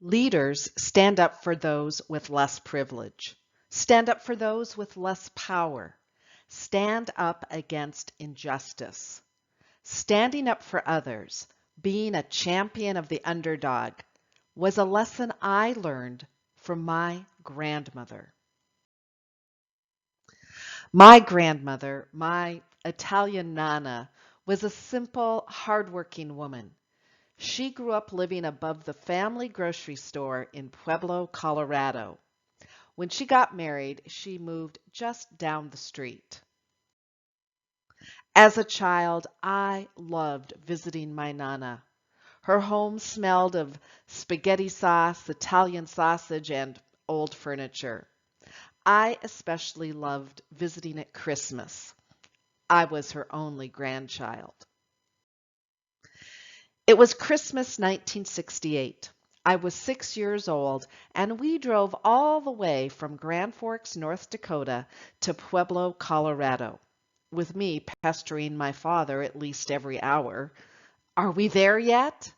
Leaders stand up for those with less privilege. Stand up for those with less power. Stand up against injustice. Standing up for others, being a champion of the underdog, was a lesson I learned from my grandmother. My grandmother, my Italian nana, was a simple, hardworking woman. She grew up living above the family grocery store in Pueblo, Colorado. When she got married, she moved just down the street. As a child, I loved visiting my nana. Her home smelled of spaghetti sauce, Italian sausage, and old furniture. I especially loved visiting at Christmas. I was her only grandchild. It was Christmas 1968. I was 6 years old, and we drove all the way from Grand Forks, North Dakota to Pueblo, Colorado, with me pestering my father at least every hour. Are we there yet?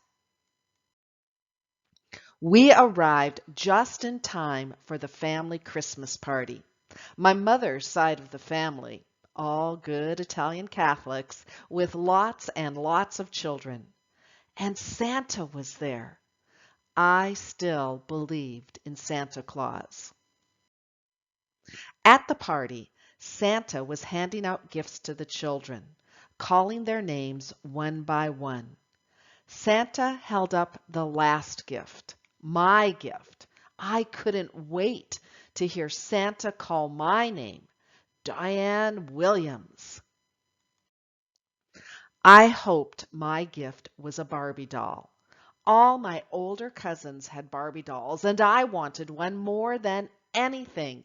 We arrived just in time for the family Christmas party. My mother's side of the family, all good Italian Catholics, with lots and lots of children. And Santa was there. I still believed in Santa Claus. At the party, Santa was handing out gifts to the children, calling their names one by one. Santa held up the last gift, my gift. I couldn't wait to hear Santa call my name, Diane Williams. I hoped my gift was a Barbie doll. All my older cousins had Barbie dolls, and I wanted one more than anything.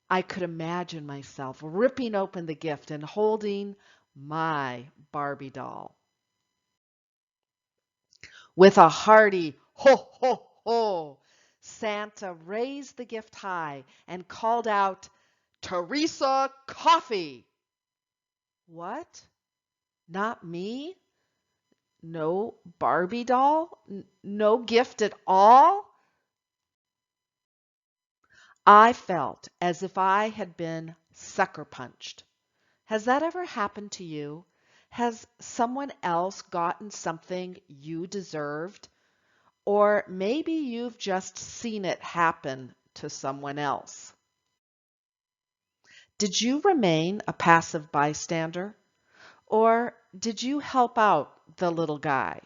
I could imagine myself ripping open the gift and holding my Barbie doll. With a hearty ho, ho, ho, Santa raised the gift high and called out, "Teresa Coffee!" What? Not me? No Barbie doll? No gift at all? I felt as if I had been sucker punched. Has that ever happened to you? Has someone else gotten something you deserved? Or maybe you've just seen it happen to someone else. Did you remain a passive bystander? Or did you help out the little guy?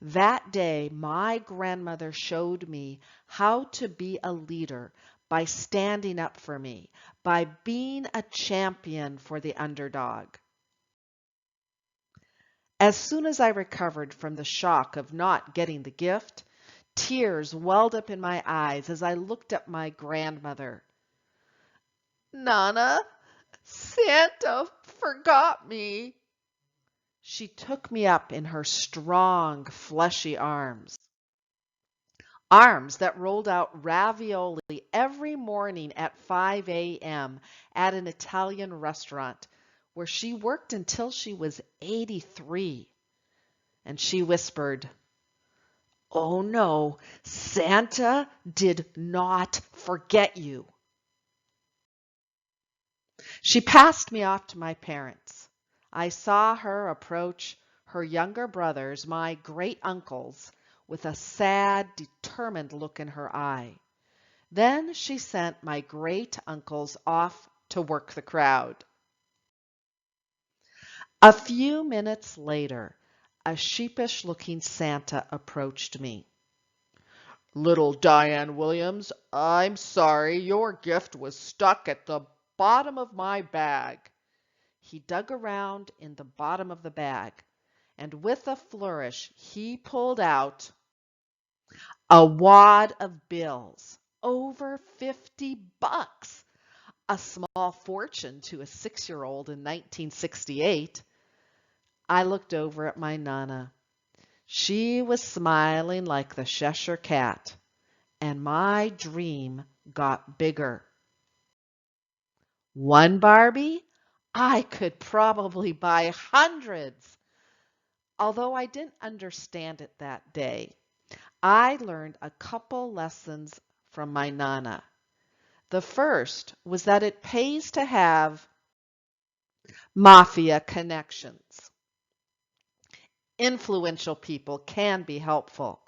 That day, my grandmother showed me how to be a leader by standing up for me, by being a champion for the underdog. As soon as I recovered from the shock of not getting the gift, tears welled up in my eyes as I looked at my grandmother. "Nana, Santa forgot me." She took me up in her strong, fleshy arms. Arms that rolled out ravioli every morning at 5 a.m. at an Italian restaurant where she worked until she was 83. And she whispered, "Oh no, Santa did not forget you." She passed me off to my parents. I saw her approach her younger brothers, my great uncles, with a sad, determined look in her eye. Then she sent my great uncles off to work the crowd. A few minutes later, a sheepish-looking Santa approached me. "Little Diane Williams, I'm sorry, your gift was stuck at the bottom of my bag." He dug around in the bottom of the bag, and with a flourish, he pulled out a wad of bills, over $50, a small fortune to a 6-year-old in 1968. I looked over at my Nana. She was smiling like the Cheshire Cat, and my dream got bigger. One Barbie? I could probably buy hundreds. Although I didn't understand it that day, I learned a couple lessons from my Nana. The first was that it pays to have mafia connections. Influential people can be helpful,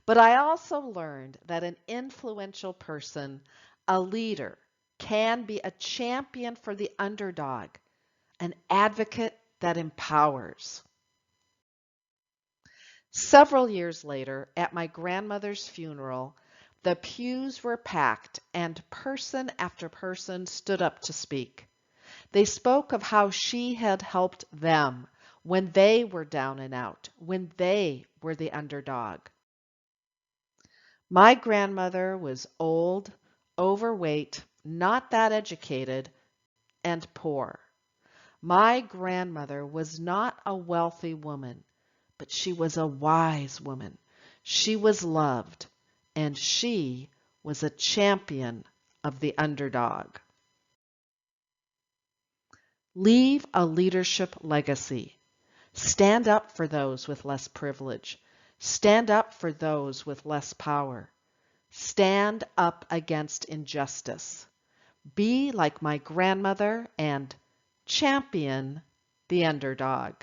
but I also learned that an influential person, a leader, can be a champion for the underdog, an advocate that empowers. Several years later, at my grandmother's funeral, the pews were packed and person after person stood up to speak. They spoke of how she had helped them when they were down and out, when they were the underdog. My grandmother was old, overweight, not that educated, and poor. My grandmother was not a wealthy woman, but she was a wise woman. She was loved, and she was a champion of the underdog. Leave a leadership legacy. Stand up for those with less privilege. Stand up for those with less power. Stand up against injustice. Be like my grandmother and champion the underdog.